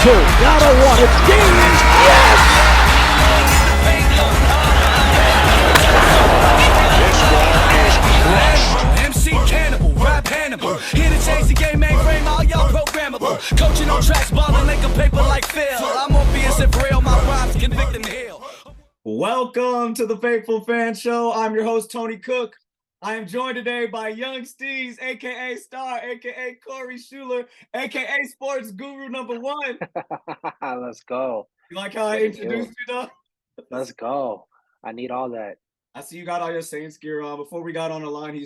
two. Down to one. It's Gaines. Yes! This ball is crushed. MC Cannibal, rap Hannibal. Here to change the game, mainframe, all y'all programmable. Coaching on tracks, balling like a paper like Phil. I'm on BS and real, my rhymes convict and heal. Welcome to the Faithful Fan Show. I'm your host, Tony Cook. I am joined today by Young Steez, aka Star, aka Corey Schuler, aka Sports Guru number one. Let's go. You like how I introduced you, though? Let's go. I need all that. I see you got all your Saints gear on. Before we got on the line,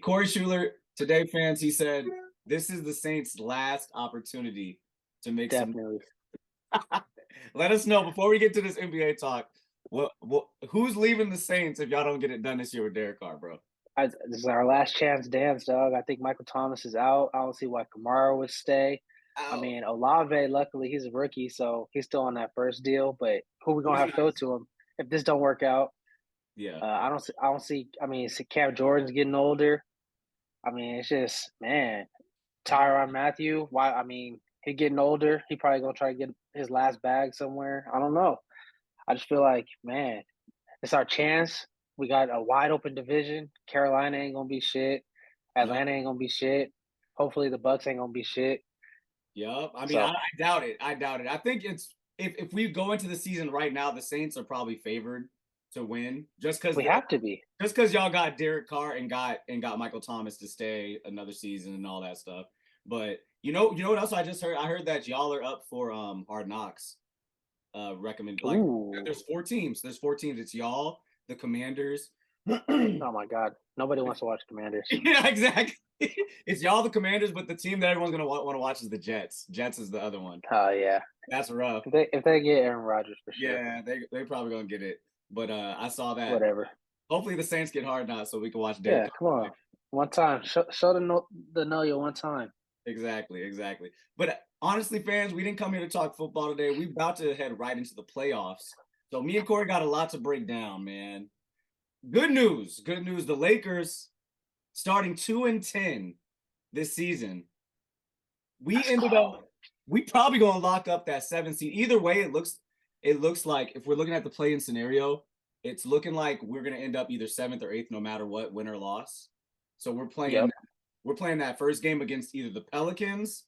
Corey Schuler, today fans, he said, this is the Saints' last opportunity to make Definitely. Let us know, before we get to this NBA talk, who's leaving the Saints if y'all don't get it done this year with Derek Carr, bro? This is our last chance dance, dog. I think Michael Thomas is out. I don't see why Kamara would stay. I mean, Olave, luckily, he's a rookie, so he's still on that first deal. But who we gonna have to go to him if this don't work out? Yeah, I don't see. I mean, Cam Jordan's getting older. I mean, it's just, man, Tyrann Mathieu. Why? I mean, he getting older. He probably gonna try to get his last bag somewhere. I don't know. I just feel like, man, it's our chance. We got a wide open division. Carolina ain't gonna be shit. Atlanta ain't gonna be shit. Hopefully the Bucks ain't gonna be shit. Yup. I mean, I doubt it. I think it's if we go into the season right now, the Saints are probably favored to win, just because we have to be. Just because y'all got Derek Carr and got Michael Thomas to stay another season and all that stuff. But you know what else I just heard? I heard that y'all are up for Hard Knocks. Recommend, like, there's 4 teams. It's y'all, the Commanders. Oh my God, nobody wants to watch Commanders. Yeah, exactly. It's y'all, the Commanders, but the team that everyone's gonna want to watch is the Jets. Jets is the other one. Oh yeah, that's rough. If they get Aaron Rodgers for sure. Yeah, they probably gonna get it. But I saw that. Whatever. Hopefully the Saints get Hard Knocks so we can watch Derek. Yeah, come on, one time. Show the know you one time. Exactly. But honestly, fans, we didn't come here to talk football today. We're about to head right into the playoffs. So me and Corey got a lot to break down, man. Good news. The Lakers starting 2-10 this season. We probably gonna lock up that 7th seed. Either way, it looks like, if we're looking at the play-in scenario, it's looking like we're gonna end up either 7th or 8th, no matter what, win or loss. So we're playing. Yep. We're playing that first game against either the Pelicans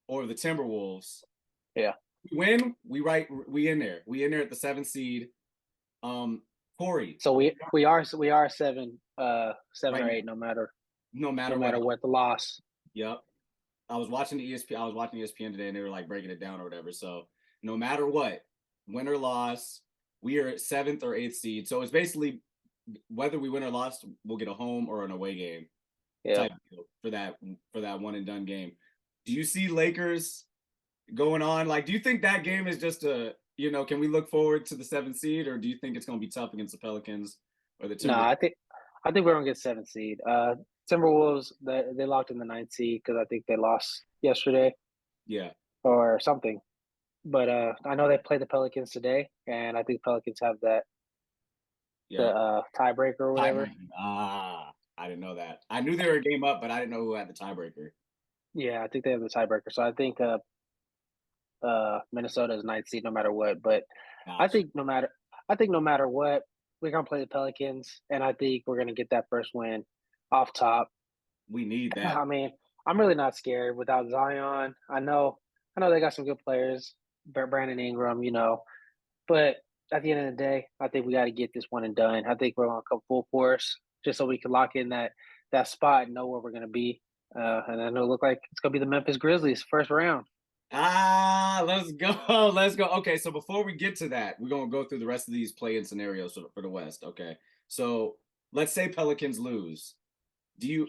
or the Timberwolves. Yeah. We win, we in there. We in there at the 7th seed. Corey. So we are 7 or 8, no matter what the loss. Yep. I was watching ESPN today, and they were like breaking it down or whatever. So no matter what, win or loss, we are at 7th or 8th seed. So it's basically whether we win or lost, we'll get a home or an away game. Yeah. For that one and done game. Do you see Lakers going on? Like, do you think that game is just can we look forward to the 7th seed, or do you think it's going to be tough against the Pelicans or the Timberwolves? No, I think we're going to get 7th seed. Timberwolves, they locked in the 9th seed because I think they lost yesterday. Yeah. Or something. But I know they play the Pelicans today, and I think Pelicans have that the tiebreaker or whatever. I didn't know that. I knew they were a game up, but I didn't know who had the tiebreaker. Yeah, I think they have the tiebreaker. So I think Minnesota is 9th seed no matter what. But Gotcha. I think no matter what, we're gonna play the Pelicans, and I think we're gonna get that first win off top. We need that. I mean, I'm really not scared without Zion. I know they got some good players, Brandon Ingram, but at the end of the day, I think we got to get this one and done. I think we're gonna come full force, just so we can lock in that spot and know where we're going to be. And I know it look like it's going to be the Memphis Grizzlies first round. Let's go. Okay, so before we get to that, we're going to go through the rest of these play-in scenarios for the West, okay? So let's say Pelicans lose. In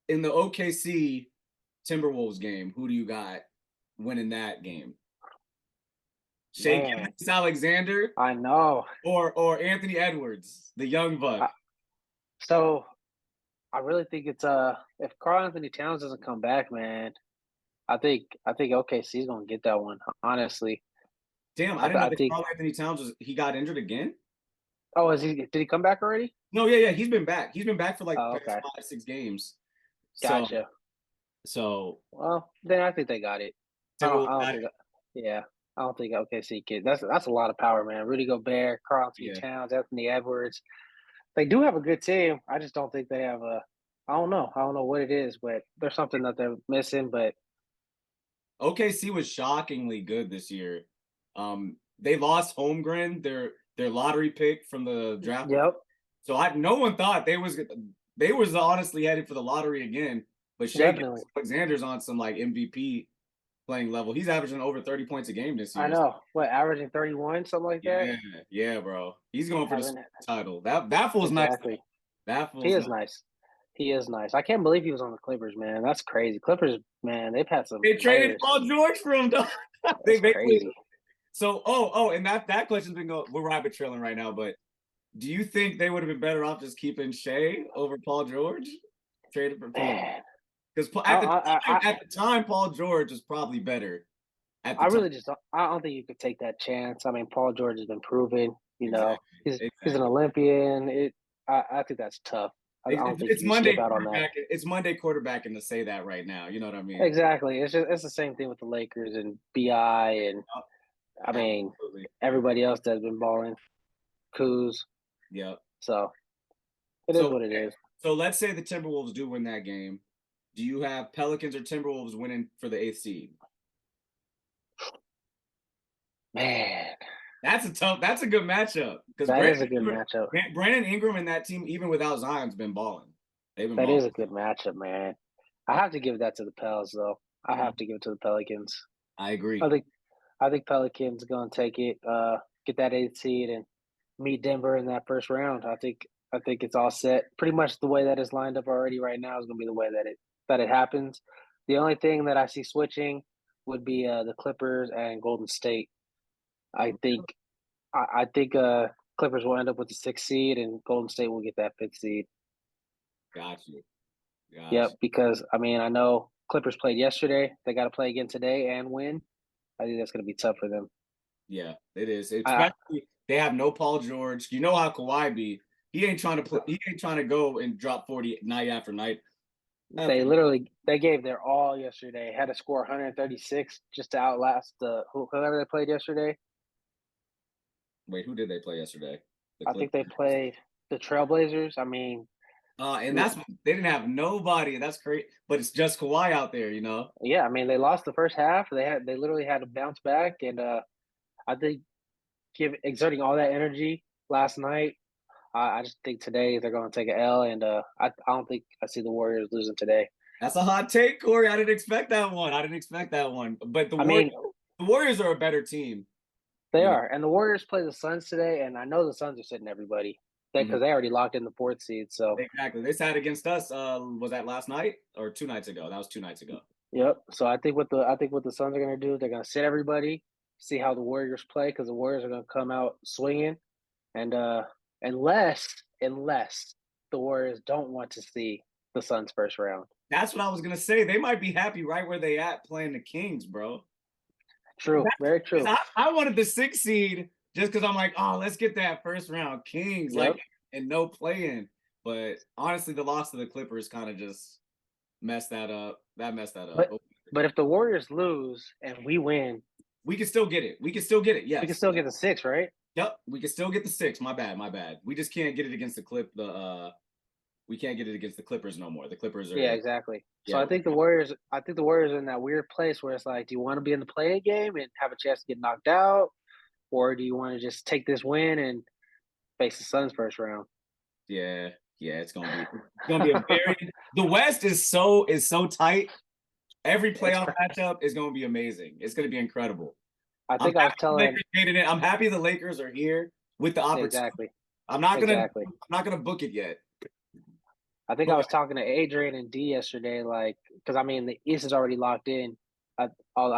the OKC Timberwolves game, who do you got winning that game? Shea Alexander? I know. Or Anthony Edwards, the young buck? So I really think it's if Karl Anthony Towns doesn't come back, man, I think OKC's gonna get that one, honestly. Damn, I didn't know that Karl Anthony Towns he got injured again. Oh, did he come back already? No, yeah, he's been back. He's been back for like 5-6 games. Gotcha. So well, then I think they got it. Yeah, I don't think OKC can. That's a lot of power, man. Rudy Gobert, Karl Anthony Yeah. Towns, Anthony Edwards. They do have a good team. I just don't think they have a. I don't know. I don't know what it is, but there's something that they're missing. But OKC was shockingly good this year. They lost Holmgren, their lottery pick from the draft. yep, So no one thought they was honestly headed for the lottery again. But Shea definitely. Alexander's on some like MVP playing level. He's averaging over 30 points a game this I year. know. What, averaging 31, something like that? Yeah, yeah, bro. He's going for the Haven't title. That fool's nice. exactly. That He fool's is nice. nice. He is nice. I can't believe he was on the Clippers, man. That's crazy. Clippers, man, they've had some They traded players. Paul George for him, dog. They That's basically crazy. so and that question's been going. We're rabbit trailing right now, but do you think they would have been better off just keeping Shea over Paul George? Traded for Paul Man, because I at the time Paul George was probably better at the I time. really just I don't think you could take that chance. I mean, Paul George has been proven. You know, Exactly. he's an Olympian. I think that's tough. I don't think It's you can skip Monday out on that. quarterback. It's Monday quarterbacking to say that right now. You know what I mean? Exactly. It's the same thing with the Lakers and Bi and I mean Absolutely. everybody else that's been balling. Kuz. Yep. So it is what it is. So let's say the Timberwolves do win that game. Do you have Pelicans or Timberwolves winning for the 8th seed? Man, That's a good matchup because that is a good matchup. Brandon Ingram and that team, even without Zion's been balling. They've been That balling. is a good matchup, man. I have to give that to the Pels, though. I have to give it to the Pelicans. I agree. I think Pelicans gonna take it, get that 8th seed, and meet Denver in that first round. I think it's all set. Pretty much the way that it's lined up already right now is gonna be the way that it happens. The only thing that I see switching would be the Clippers and Golden State. I think I think Clippers will end up with the 6th seed, and Golden State will get that 5th seed. Got you. Yep, because I mean I know Clippers played yesterday. They got to play again today and win. I think that's going to be tough for them. Yeah, it is. I, Especially they have no Paul George. You know how Kawhi be. He ain't trying to play. He ain't trying to go and drop 40 night after night. they gave their all yesterday. Had to score 136 just to outlast whoever they played yesterday. Wait, who did they play yesterday? I think they played the Trailblazers. I mean, and they didn't have nobody. That's great, but it's just Kawhi out there, you know. yeah, I mean they lost the first half. They literally had to bounce back, and I think exerting all that energy last night. I just think today they're going to take an L, and I don't think I see the Warriors losing today. That's a hot take, Corey. I didn't expect that one. But the Warriors are a better team. They are, and the Warriors play the Suns today, and I know the Suns are sitting everybody because they already locked in the 4th seed. So exactly, they sat against us. Was that last night or 2 nights ago? That was 2 nights ago. Yep. So I think what the Suns are going to do, they're going to sit everybody, see how the Warriors play because the Warriors are going to come out swinging, and unless the Warriors don't want to see the Suns first round. That's what I was gonna say. They might be happy right where they at playing the Kings, bro. True, very true. I wanted the 6th seed just because I'm like, oh, let's get that first round Kings, and no playing. But honestly, the loss to the Clippers kind of just messed that up. But if the Warriors lose and we win, we can still get it. Yes, we can still get the 6, right? Yep, we can still get the 6. My bad. We just can't get it against we can't get it against the Clippers no more. The Clippers are exactly. So I think the Warriors are in that weird place where it's like, do you want to be in the play game and have a chance to get knocked out, or do you want to just take this win and face the Suns first round? Yeah, it's gonna be a very the West is so tight. Every playoff matchup is gonna be amazing. It's gonna be incredible. I think I was telling I'm happy the Lakers are here with the opportunity. Exactly. I'm not gonna book it yet. I think I was talking to Adrian and D yesterday, like, because I mean the East is already locked in. I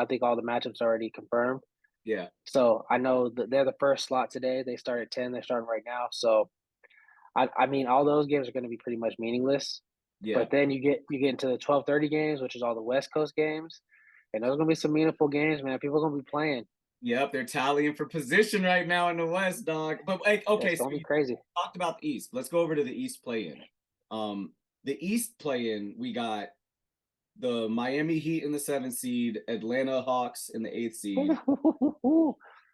think all the matchups are already confirmed. Yeah. So I know that they're the first slot today. They start at 10. They're starting right now. So I mean all those games are going to be pretty much meaningless. Yeah. But then you get into the 12:30 games, which is all the West Coast games, and those are going to be some meaningful games, man. People are going to be playing. Yep, they're tallying for position right now in the West, dog. But okay, it's gonna be crazy. Talked about the East. Let's go over to the East play-in. The East play-in, we got the Miami Heat in the 7th seed, Atlanta Hawks in the 8th seed.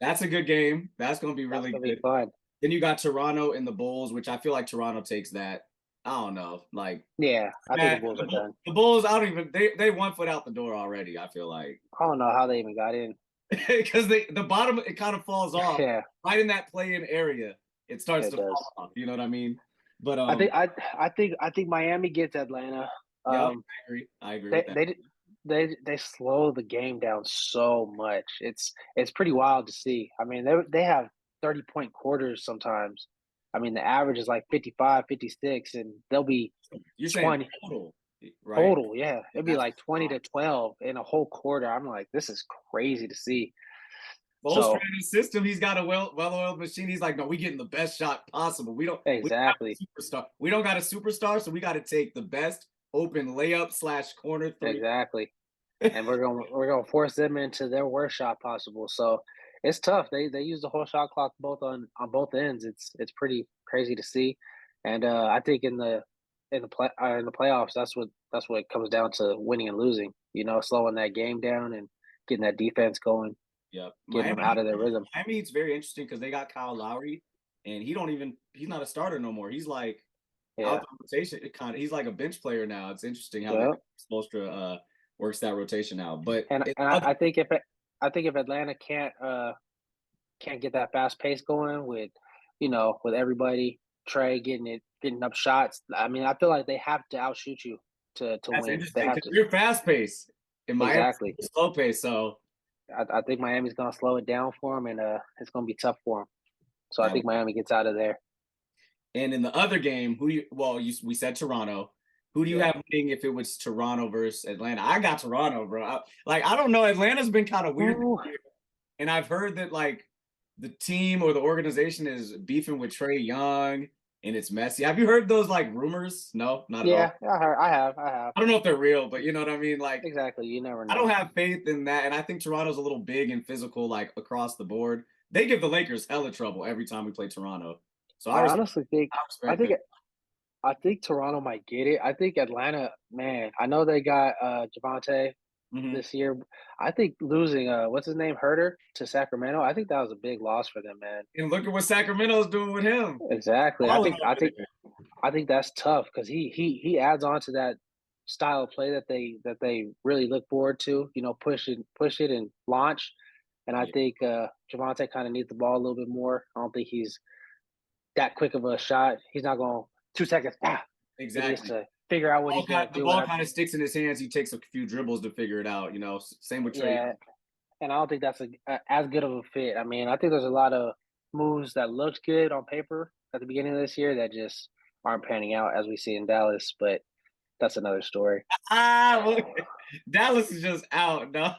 That's a good game. That's going to be really That's gonna good. be fun. Then you got Toronto in the Bulls, which I feel like Toronto takes that. I don't know. Like, Yeah, I think man, the Bulls are done. the Bulls, I don't even they 1 foot out the door already, I feel like. I don't know how they even got in. Because the bottom it kind of falls off. Yeah, Right in that play-in area. It starts it to does. fall off. You know what I mean? But I think Miami gets Atlanta. yeah, I agree They with that. they slow the game down so much. It's pretty wild to see. I mean, they have 30-point quarters sometimes. I mean, the average is like 55, 56, and they'll be You're saying 20 total, right? total. Yeah, it'd be That's like 20-12 in a whole quarter. I'm like, this is crazy to see. Most So training system, he's got a well-oiled machine. He's like, no, we getting the best shot possible. We don't exactly, superstar. We don't got a superstar, so we got to take the best open layup / corner three. exactly. And we're gonna force them into their worst shot possible. So it's tough. They use the whole shot clock both on both ends. It's pretty crazy to see, and I think in the playoffs that's what it comes down to, winning and losing. You know, slowing that game down and getting that defense going, Yep. getting them out of their rhythm. Miami, it's very interesting because they got Kyle Lowry, and he's not a starter no more. He's like Yeah, out the rotation. He's like a bench player now. It's interesting how yeah. Spoelstra works that rotation out. But And I think if Atlanta can't get that fast pace going with, with everybody, Trey getting up shots. I mean, I feel like they have to outshoot you to that's win. They interesting have because to. you're fast paced in Miami, Exactly. slow pace. So I think Miami's gonna slow it down for them, and it's gonna be tough for them. So I that think Miami gets out of there. And in the other game, we said Toronto. Who do you Yeah. have winning if it was Toronto versus Atlanta? I got Toronto, bro. I don't know. Atlanta's been kind of weird Ooh. this year. And I've heard that like the team or the organization is beefing with Trey Young and it's messy. Have you heard those like rumors? No, not at all. Yeah, I have. I don't know if they're real, but you know what I mean? Like Exactly. You never I know. don't have faith in that. And I think Toronto's a little big and physical, like across the board. They give the Lakers hella trouble every time we play Toronto. So I honestly think I I respect think it. I think Toronto might get it. I think Atlanta, man. I know they got Javante Mhm. this year. I think losing what's his name, Herter, to Sacramento. I think that was a big loss for them, man. And look at what Sacramento's doing with him. Exactly. Balling over there. I think that's tough because he adds on to that style of play that they really look forward to. You know, push it and launch. And I Yeah, think Javante kind of needs the ball a little bit more. I don't think he's that quick of a shot. He's not going 2 seconds. He needs exactly. to figure out what he's going to The do. ball kind of sticks in his hands. He takes a few dribbles to figure it out. You know, same with Trey. Yeah, and I don't think that's as good of a fit. I mean, I think there's a lot of moves that looked good on paper at the beginning of this year that just aren't panning out as we see in Dallas. But that's another story. Well, Dallas is just out. No,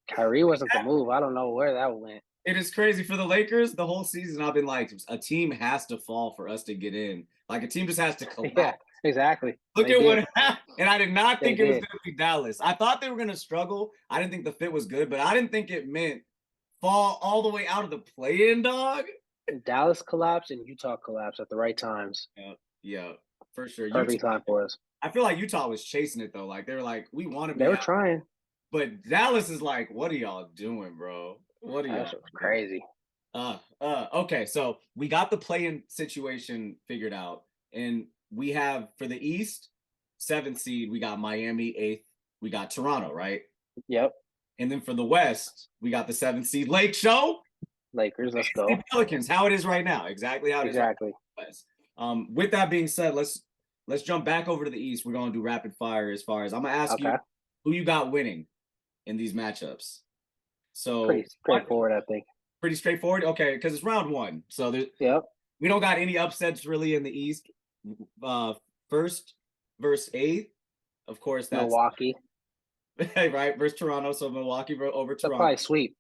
Kyrie wasn't the move. I don't know where that went. it is crazy for the Lakers. The whole season, I've been like, a team has to fall for us to get in. Like a team just has to collapse. Yeah, exactly. Look They at did. what happened. And I did not think They it was did. going to be Dallas. I thought they were going to struggle. I didn't think the fit was good, but I didn't think it meant fall all the way out of the play-in, dog. Dallas collapsed and Utah collapsed at the right times. Yeah, for sure. Perfect time for us. I feel like Utah was chasing it though. Like they were like, we want to be They were out. trying. But Dallas is like, what are y'all doing, bro? What are y'all That was crazy. Okay, so we got the play-in situation figured out, and we have for the East, 7th seed, we got Miami, 8th, we got Toronto, right? Yep. And then for the West, we got the 7th seed Lake Show. Lakers, let's go. Pelicans, how it is right now, exactly how it is. Exactly. Right now. With that being said, let's jump back over to the East. We're gonna do rapid fire as far as I'm gonna ask you who you got winning in these matchups. So Pretty straightforward, I think. Pretty straightforward. Okay, because it's round 1, so we don't got any upsets really in the East. First versus 8th, of course. That's Milwaukee, right? Versus Toronto, so Milwaukee over they'll Toronto. probably sweep.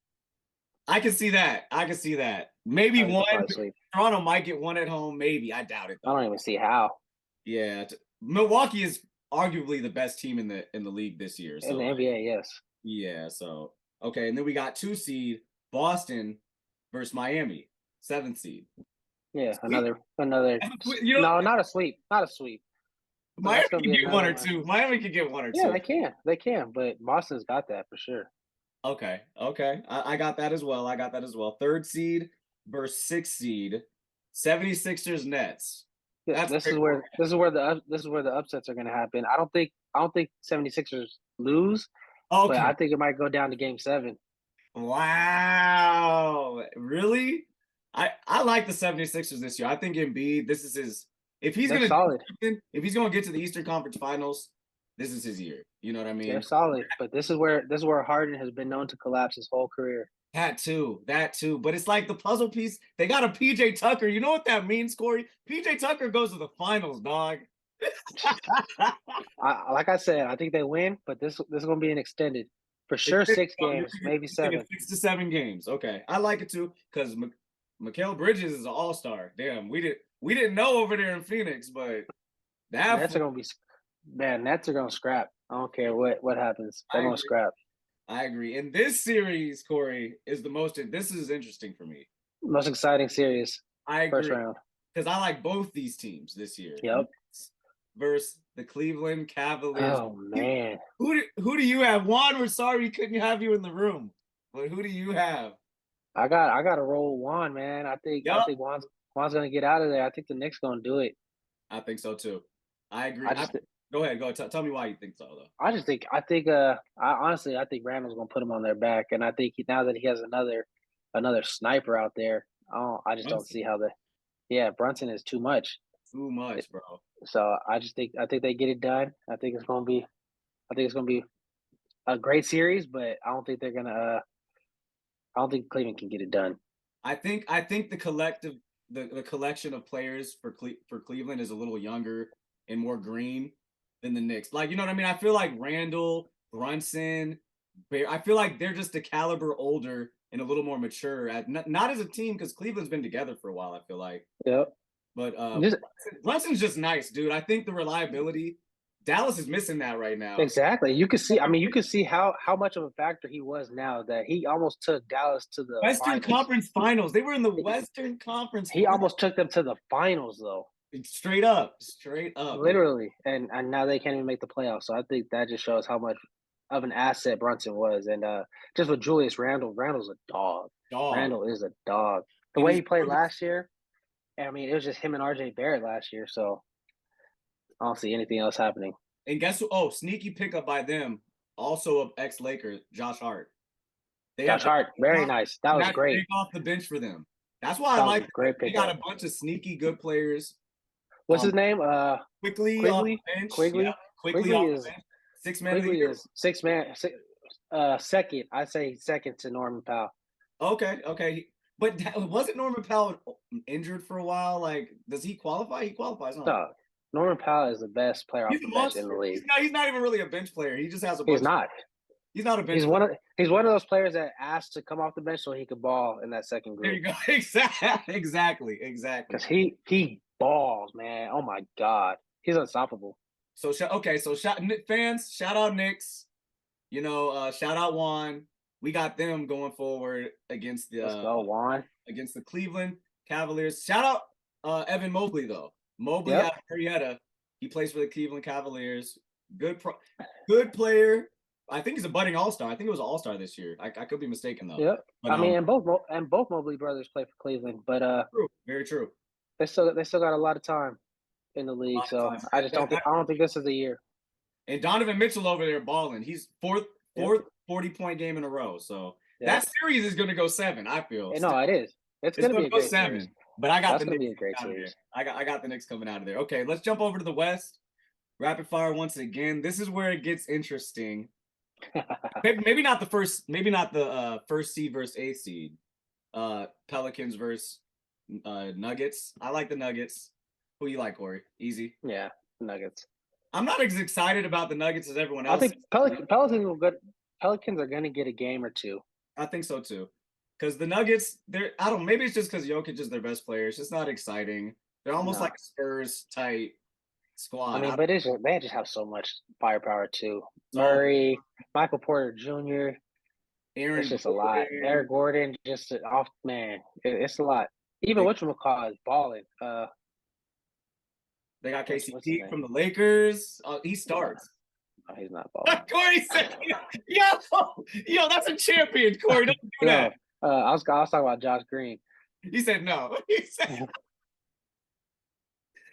I can see that. Maybe one. Sweep. Toronto might get one at home. Maybe I doubt it. I don't even see how. Yeah, Milwaukee is arguably the best team in the league this year. So, in the NBA, yes. Yeah. So okay, and then we got 2 seed Boston versus Miami, 7th seed. Yeah, Sweep. another. You know, No, not a sweep. Not a sweep. Miami that's gonna can be get one another or one. two. Miami can get one or Yeah, two. they can, but Boston's got that for sure. Okay. I got that as well. Third seed versus sixth seed. 76ers Nets. Yeah, That's this is where the upsets are gonna happen. I don't think 76ers lose, but okay. I think it might go down to game 7. Wow. Really? I like the 76ers this year. I think Embiid, this is his if he's They're gonna do solid. something, if he's gonna get to the Eastern Conference Finals, this is his year. You know what I They're mean? solid. But this is where Harden has been known to collapse his whole career. That too. But it's like the puzzle piece. They got a PJ Tucker. You know what that means, Corey? PJ Tucker goes to the finals, dog. Like I said, I think they win, but this is gonna be an extended. For sure, 6 games, maybe 7. 6 to 7 games. Okay, I like it too because Mikal Bridges is an all-star. Damn, we didn't know over there in Phoenix, but Nets are gonna be Nets are gonna scrap. I don't care what happens. They're gonna scrap. I agree. And this series, Corey, is the most. This is interesting for me. Most exciting series. I agree First round. because I like both these teams this year. Yep. Versus the Cleveland Cavaliers. Oh man. Who do you have? Juan, we're sorry we couldn't have you in the room, but who do you have? I got to roll Juan, man. I think Juan's gonna get out of there. I think the Knicks gonna do it. I think so too. I agree. Go ahead. Tell me why you think so, though. I think honestly, I think Randall's gonna put him on their back, and I think now that he has another sniper out there, I just don't see how Brunson is too much. Too much, bro. So I think they get it done. I think it's gonna be a great series, but I don't think they're gonna. I don't think Cleveland can get it done. I think the collection of players for Cleveland is a little younger and more green than the Knicks. Like, you know what I mean? I feel like Randall, Brunson, I feel like they're just a caliber older and a little more mature. Not as a team because Cleveland's been together for a while. I feel like. Yep. But Brunson's just nice, dude. I think the reliability, Dallas is missing that right now. Exactly. You can see. I mean, you can see how much of a factor he was now that he almost took Dallas to the Western Conference Finals. They were in the Western Conference. He almost took them to the finals, though. Straight up. Literally, and now they can't even make the playoffs. So I think that just shows how much of an asset Brunson was, and just with Julius Randle's a dog. Randle is a dog. The way he played last year. I mean, it was just him and RJ Barrett last year, so I don't see anything else happening. And guess who? Oh, sneaky pickup by them. Also, of ex-Laker, Josh Hart. Josh Hart, very nice. That was great. Off the bench for them. That's why I like. Great pickup. They got a bunch of sneaky good players. What's his name? Quigley off the bench. Quigley. Yeah, Quigley off the bench. 6 man. Quigley is 6 man. Second, I'd say second to Norman Powell. Okay. But wasn't Norman Powell injured for a while? Like, does he qualify? He qualifies, huh? No, Norman Powell is the best player off the bench in the league. He's not even really a bench player. He just has a. He's not. He's not a bench. He's one of those players that asked to come off the bench so he could ball in that second group. There you go. Exactly. Because he balls, man. Oh my God, he's unstoppable. So fans, shout out Knicks. You know, shout out Juan. We got them going forward against the Let's go, Juan. Against the Cleveland Cavaliers. Shout out Evan Mobley though. Mobley out of Marietta. He plays for the Cleveland Cavaliers. Good player. I think he's a budding all-star. I think it was an all-star this year. I could be mistaken though. Yep. But, I mean, and both Mobley brothers play for Cleveland, but true. Very true. They still got a lot of time in the league, so I don't think this is the year. And Donovan Mitchell over there balling. He's fourth 40-point game in a row. So that series is going to go 7. I feel. No, it is. It's going to be a great 7. Series. But I got That's going to be a great series. I got the Knicks coming out of there. Okay, let's jump over to the West. Rapid fire once again. This is where it gets interesting. maybe not the first seed versus 8th seed. Pelicans versus Nuggets. I like the Nuggets. Who you like, Corey? Easy. Yeah, Nuggets. I'm not as excited about the Nuggets as everyone else. I think Pelicans are going to get a game or two. I think so too. Because the Nuggets, maybe it's just because Jokic is their best player. It's just not exciting. They're almost like a Spurs type squad. I mean, but they just have so much firepower too. Murray, Michael Porter Jr. It's just a lot. Eric Gordon, just off man. It's a lot. Even whatchamacallit is balling. They got What's his KCP name? from the Lakers. He starts. No, he's not balling. Corey said, yo, that's a champion, Corey. Don't do that. I was talking about Josh Green. He said no. He said,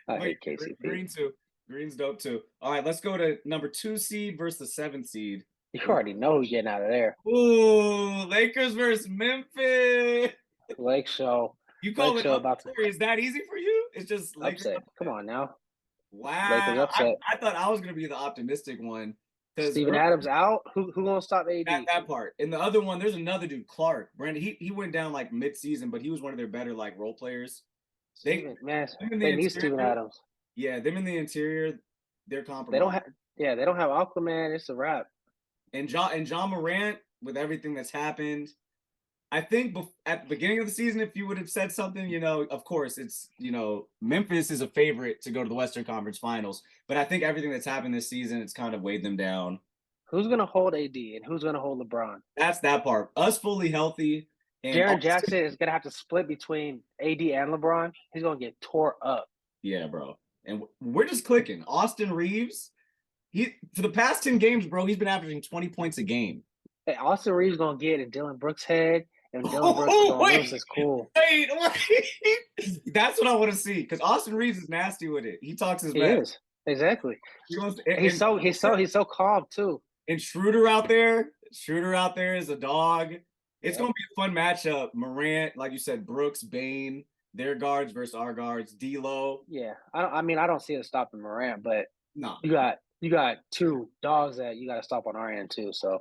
I hate KCP. Green too. Green's dope too. All right, let's go to number 2 seed versus the 7th seed. You already know who's getting out of there. Ooh, Lakers versus Memphis. Lake Show. You call Lake it Show up? Is that easy for you? It's just Lakers upset. Come on now. Wow. Upset. I thought I was gonna be the optimistic one. Steven Adams out. Who gonna stop AD? That part. And the other one, there's another dude, Clark. Brandon, he went down like mid-season, but he was one of their better like role players. They need Steven Adams. Yeah, them in the interior, they're compromised. They don't have Aquaman. It's a wrap. And John Morant, with everything that's happened, I think at the beginning of the season, if you would have said something, of course, it's, Memphis is a favorite to go to the Western Conference Finals. But I think everything that's happened this season, it's kind of weighed them down. Who's going to hold AD and who's going to hold LeBron? That's that part. Us fully healthy. And Jaren Jackson is going to have to split between AD and LeBron. He's going to get tore up. Yeah, bro. And we're just clicking. Austin Reeves, for the past 10 games, bro, he's been averaging 20 points a game. Hey, Austin Reeves going to get in Dylan Brooks' head. And Dylan Brooks is going to lose his cool. Wait. That's what I want to see. Because Austin Reeves is nasty with it. He talks his best. He is. Exactly. He's so calm too. And Schroeder out there is a dog. It's gonna be a fun matchup. Morant, like you said, Brooks, Bane, their guards versus our guards. D'Lo. Yeah, I don't see it stopping Morant, but no, you got two dogs that you got to stop on our end too. So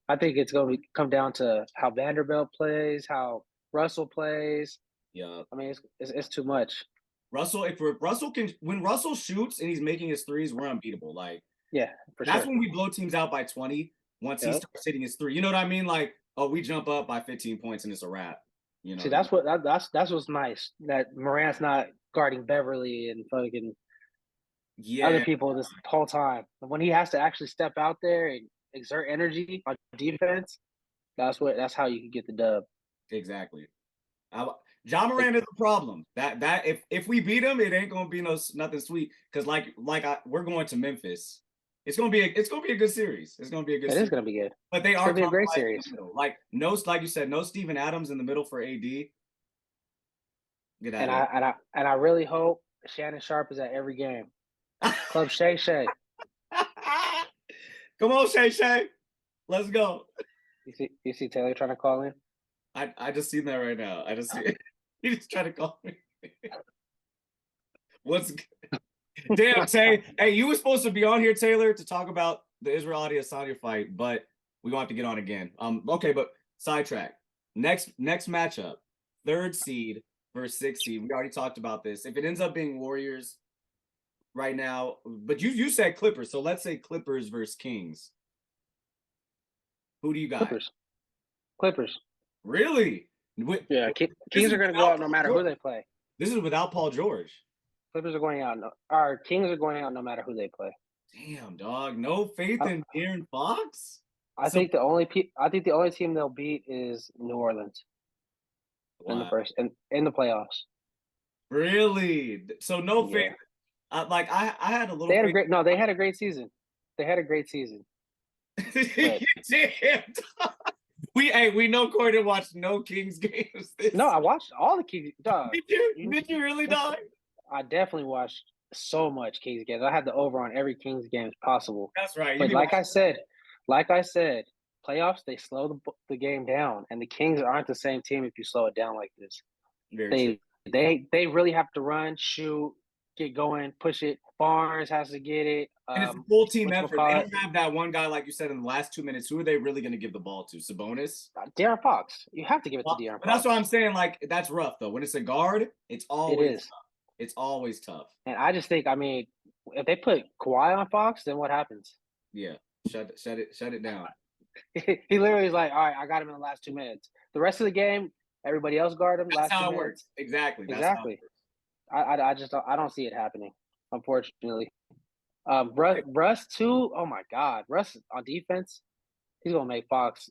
I think it's gonna come down to how Vanderbilt plays, how Russell plays. Yeah, I mean it's too much. When Russell shoots and he's making his threes, we're unbeatable. Like, yeah, that's when we blow teams out by 20 once he starts hitting his three. You know what I mean? Like, we jump up by 15 points and it's a wrap. See, that's what's nice, that Morant's not guarding Beverly and fucking other people this whole time. When he has to actually step out there and exert energy on defense, that's how you can get the dub. Exactly. John Morant is a problem. That if we beat him, it ain't gonna be nothing sweet. Because we're going to Memphis. It's gonna be a good series. It's gonna be a good. It is gonna be good. But they are gonna be a great series. Like you said, no Steven Adams in the middle for AD. Get out. And I really hope Shannon Sharp is at every game. Club Shay Shay. Come on, Shay Shay. Let's go. You see Taylor trying to call in? I just seen that right now. I just see it. He just trying to call me. What's good? Damn, Tay. Hey, you were supposed to be on here, Taylor, to talk about the Israel Adesanya fight, but we're gonna have to get on again. Okay, but sidetrack. Next matchup, 3rd seed versus 6th seed. We already talked about this. If it ends up being Warriors right now, but you said Clippers, so let's say Clippers versus Kings. Who do you got? Clippers. Really? Yeah, Kings are going to go out no matter who they play. This is without Paul George. Clippers are going out. Our Kings are going out no matter who they play. Damn, dog. No faith in Aaron Fox? I think the only team they'll beat is New Orleans in the playoffs. Really? So no faith. I had a little. They had a great season. Damn. We know Corey didn't watch no Kings games. No, I watched all the Kings. Dog. Did you really, dog? I definitely watched so much Kings games. I had the over on every Kings games possible. That's right. But like I said, playoffs, they slow the game down, and the Kings aren't the same team if you slow it down like this. They really have to run, shoot, get going, push it. Barnes has to get it. And it's a full team effort. They don't have that one guy, like you said, in the last 2 minutes. Who are they really going to give the ball to? Sabonis? De'Aaron Fox. You have to give it to De'Aaron Fox. But that's what I'm saying. Like, that's rough, though. When it's a guard, it's always tough. It's always tough. And I just think, if they put Kawhi on Fox, then what happens? Yeah. Shut it down. He literally is like, all right, I got him in the last 2 minutes. The rest of the game, everybody else guard him. That's how it works. Exactly. I don't see it happening, unfortunately. Russ too. Oh my God, Russ on defense, he's gonna make Fox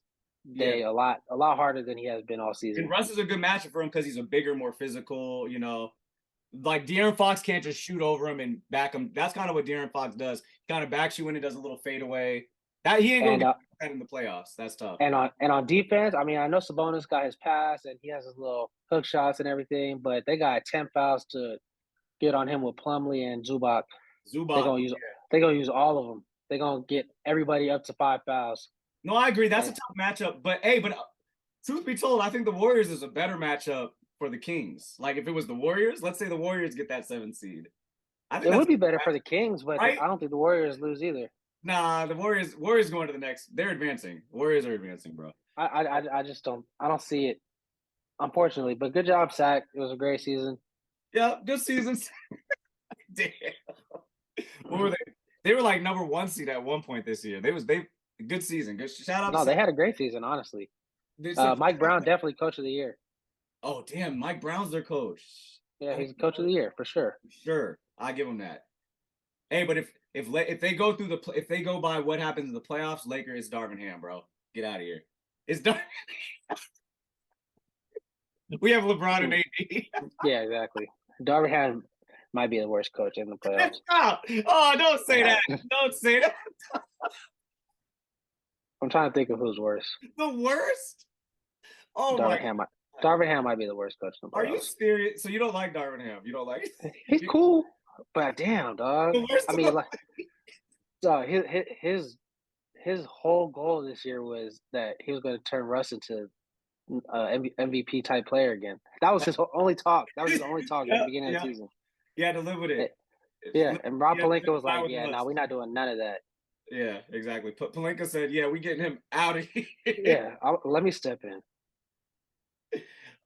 day a lot harder than he has been all season. And Russ is a good matchup for him because he's a bigger, more physical, like De'Aaron Fox can't just shoot over him and back him. That's kind of what De'Aaron Fox does. He kind of backs you in and does a little fadeaway. That he ain't gonna get that in the playoffs. That's tough. And on defense, I mean, I know Sabonis got his pass and he has his little hook shots and everything, but they got 10 fouls to get on him with Plumlee and Zubac. They're gonna use all of them. They're gonna get everybody up to 5 fouls. No, I agree. That's a tough matchup. But hey, truth be told, I think the Warriors is a better matchup for the Kings. Like if it was the Warriors, let's say the Warriors get that 7th seed. I think it would be better for the Kings, but right? I don't think the Warriors lose either. Nah, the Warriors going to the next. They're advancing. Warriors are advancing, bro. I just don't see it, unfortunately. But good job, Sack. It was a great season. Yeah, good season. Damn. What were they? They were like number 1 seed at one point this year. They good season. Good shout out. No, they had a great season, honestly. Mike Brown definitely coach of the year. Oh damn, Mike Brown's their coach. Yeah, he's coach of the year for sure. Sure, I give him that. Hey, but if they go through if they go by what happens in the playoffs, Lakers, Darvin Ham, bro, get out of here. It's Darvin. We have LeBron and AD. Yeah, exactly. Darvin Ham might be the worst coach in the playoffs. Oh, don't say that. Don't say that. I'm trying to think of who's worse. The worst? Oh Darvin Ham might be the worst coach in the playoffs. Are you serious? So you don't like Darvin Ham? You don't like? He's cool, but damn, dog. I mean, like, dog, his whole goal this year was that he was going to turn Russ into MVP type player again. That was his only talk. That was his only talk at the beginning of the season. Yeah, to live with it. Yeah, and Rob Pelinka was like, "Yeah, no, we're not doing none of that." Yeah, exactly. Pelinka said, "Yeah, we getting him out of here." Yeah, let me step in.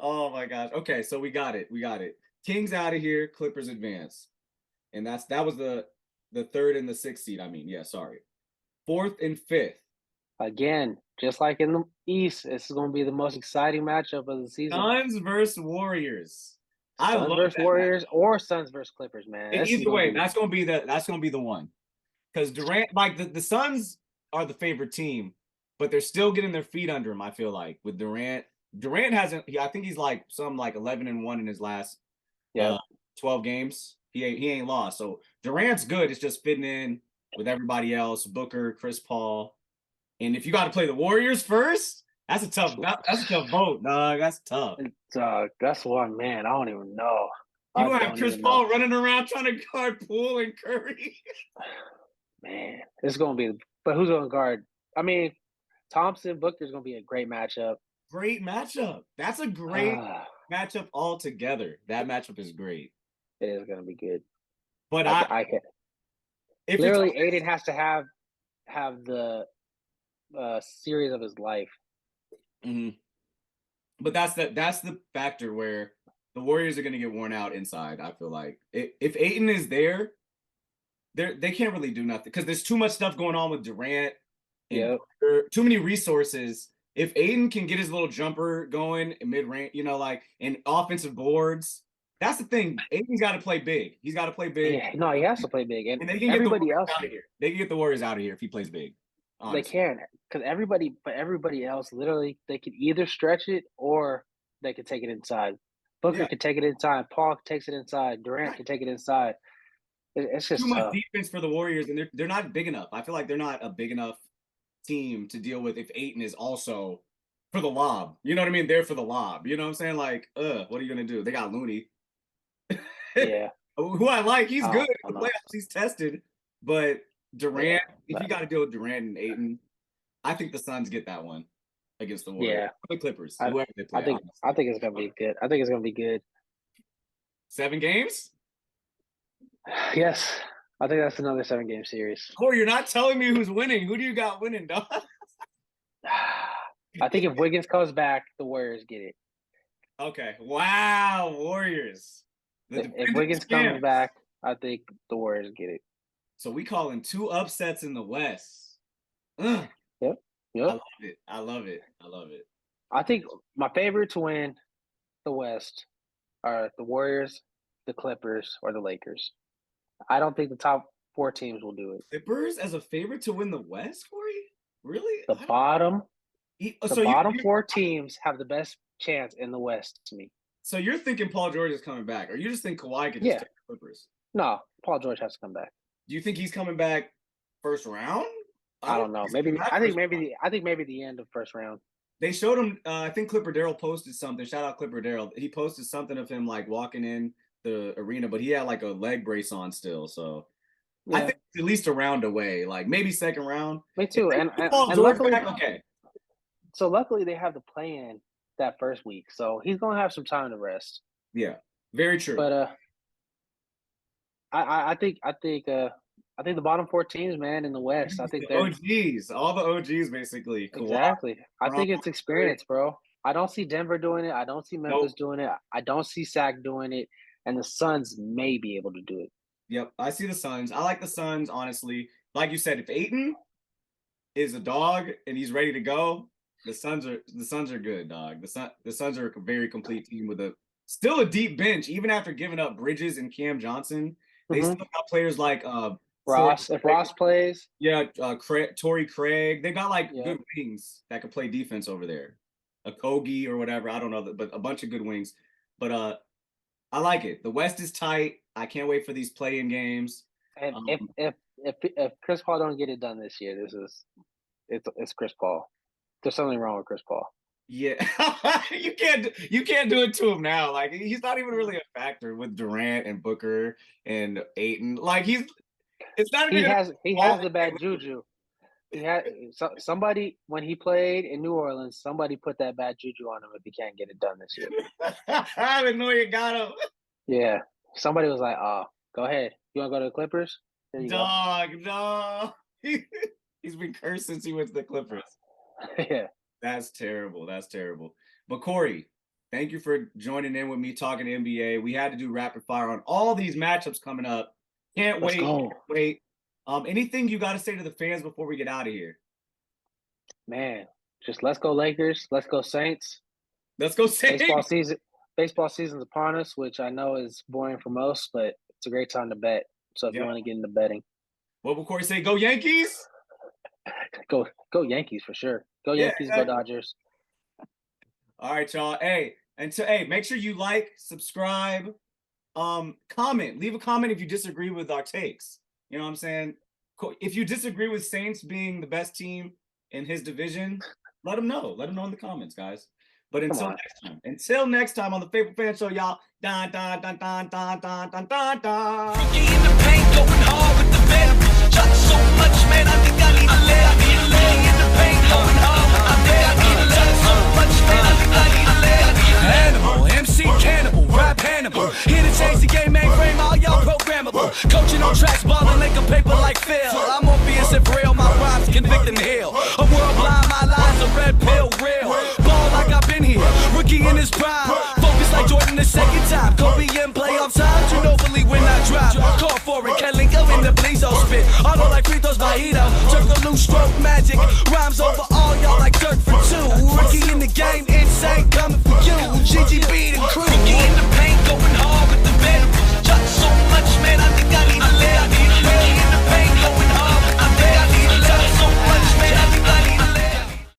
Oh my gosh. Okay, so we got it. Kings out of here. Clippers advance, and that was the 3rd and the 6th seed. I mean, yeah, sorry, 4th and 5th. Again, just like in the East, this is going to be the most exciting matchup of the season. Suns versus Warriors. Suns versus Warriors or Suns versus Clippers, man. Either way, that's gonna be the one. Because Durant, like the Suns are the favorite team, but they're still getting their feet under them. I feel like with Durant. Durant hasn't. I think he's like 11-1 in his last 12 games. He ain't lost. So Durant's good. It's just fitting in with everybody else. Booker, Chris Paul, and if you got to play the Warriors first, that's a tough vote, dog. That's tough. That's one, man. I don't even know. You don't have Chris Paul running around trying to guard Poole and Curry. Man, it's gonna be. But who's gonna guard? I mean, Thompson, Booker's gonna be a great matchup. Great matchup. That's a great matchup altogether. That matchup is great. It is gonna be good. But I can. Literally, Aiden has to have the series of his life. Mm-hmm. But that's the factor where the Warriors are going to get worn out inside. I feel like if Ayton is there, they can't really do nothing because there's too much stuff going on with Durant. Yeah, too many resources. If Ayton can get his little jumper going in mid-range, and offensive boards, that's the thing. Ayton's got to play big. He's got to play big. Yeah, no, he has to play big. And they can everybody else out of here. They can get the Warriors out of here if he plays big. Honestly. They can, because everybody else, literally, they can either stretch it or they can take it inside. Booker can take it inside. Paul takes it inside. Durant can take it inside. It's just too much defense for the Warriors, and they're not big enough. I feel like they're not a big enough team to deal with if Ayton is also for the lob. You know what I mean? They're for the lob. You know what I'm saying? Like, what are you gonna do? They got Looney. Yeah. Who I like. He's good in the playoffs. He's tested. But Durant, if you got to deal with Durant and Ayton, I think the Suns get that one against the Warriors. Yeah. The Clippers. Whoever they play, I think it's gonna be good. I think it's gonna be good. 7 games? Yes. I think that's another 7-game series. Corey, you're not telling me who's winning. Who do you got winning, dog? I think if Wiggins comes back, the Warriors get it. Okay. Wow, Warriors. If Wiggins comes back, I think the Warriors get it. So we calling 2 upsets in the West. Yep. I love it. I think my favorite to win the West are the Warriors, the Clippers, or the Lakers. I don't think the top 4 teams will do it. Clippers as a favorite to win the West, Corey? Really? The bottom 4 teams have the best chance in the West to me. So you're thinking Paul George is coming back, or you just think Kawhi could just take the Clippers? No, Paul George has to come back. Do you think he's coming back first round? I don't know. Maybe I think maybe the end of first round. They showed him. I think Clipper Darrell posted something. Shout out Clipper Darrell. He posted something of him like walking in the arena, but he had like a leg brace on still. So I think at least a round away, like maybe second round. Me too. And luckily, okay. So luckily they have the play-in that first week, so he's gonna have some time to rest. Yeah, very true. But I think the bottom 4 teams, man, in the West. I think they're OGs, all the OGs basically. Exactly. I think it's experience, bro. I don't see Denver doing it. I don't see Memphis doing it. I don't see Sac doing it, and the Suns may be able to do it. Yep, I see the Suns. I like the Suns, honestly. Like you said, if Ayton is a dog and he's ready to go, the Suns are good, dog. The Suns are a very complete team with still a deep bench, even after giving up Bridges and Cam Johnson. They still got players like Ross. If Ross plays, Torrey Craig. They got like good wings that could play defense over there. A Kogi or whatever, I don't know, but a bunch of good wings. But I like it. The West is tight. I can't wait for these play-in games. And if Chris Paul don't get it done this year, it's Chris Paul. There's something wrong with Chris Paul. Yeah, you can't do it to him now. Like he's not even really a factor with Durant and Booker and Ayton. Like he has the bad juju. He had somebody when he played in New Orleans. Somebody put that bad juju on him if he can't get it done this year. I didn't know you got him. Yeah, somebody was like, "Oh, go ahead. You want to go to the Clippers?" No. He's been cursed since he went to the Clippers. Yeah. That's terrible. But Corey, thank you for joining in with me talking NBA. We had to do rapid fire on all these matchups coming up. Can't wait. Anything you got to say to the fans before we get out of here? Man, just let's go Lakers. Let's go Saints. Let's go Saints. Baseball season's upon us, which I know is boring for most, but it's a great time to bet. So if you want to get into betting. What will Corey say? Go Yankees? Go Yankees for sure. Go Yankees, exactly. Go Dodgers. All right, y'all. Hey, make sure you like, subscribe, comment. Leave a comment if you disagree with our takes. You know what I'm saying? If you disagree with Saints being the best team in his division, let them know. Let them know in the comments, guys. But until next time on the Faithful Fan Show, y'all. Dun, dun, dun, dun, dun, dun, dun, dun, dun. Rookie in the paint, going hard with the vet. Shot so much, man, I think I need a lay. I need a lay in the paint, going hard. I think I need a lay. So much, man, I think I need a lay. Animal, MC Cannibal, rap Hannibal. Here to change the game, mainframe, all y'all programmable. Coaching on tracks, balling like a paper like Phil. I'm Morpheus and real, my rhymes convict and heal. A world blind, my lies a red pill, real. Ball like I've been here, rookie in his prime. Focus like Jordan the second time. Kobe in playoff times, you know believe when I drop. Call for it, Kelly go in the Blizo spit. Auto like free throws by Ito. Circle loose stroke magic, rhymes over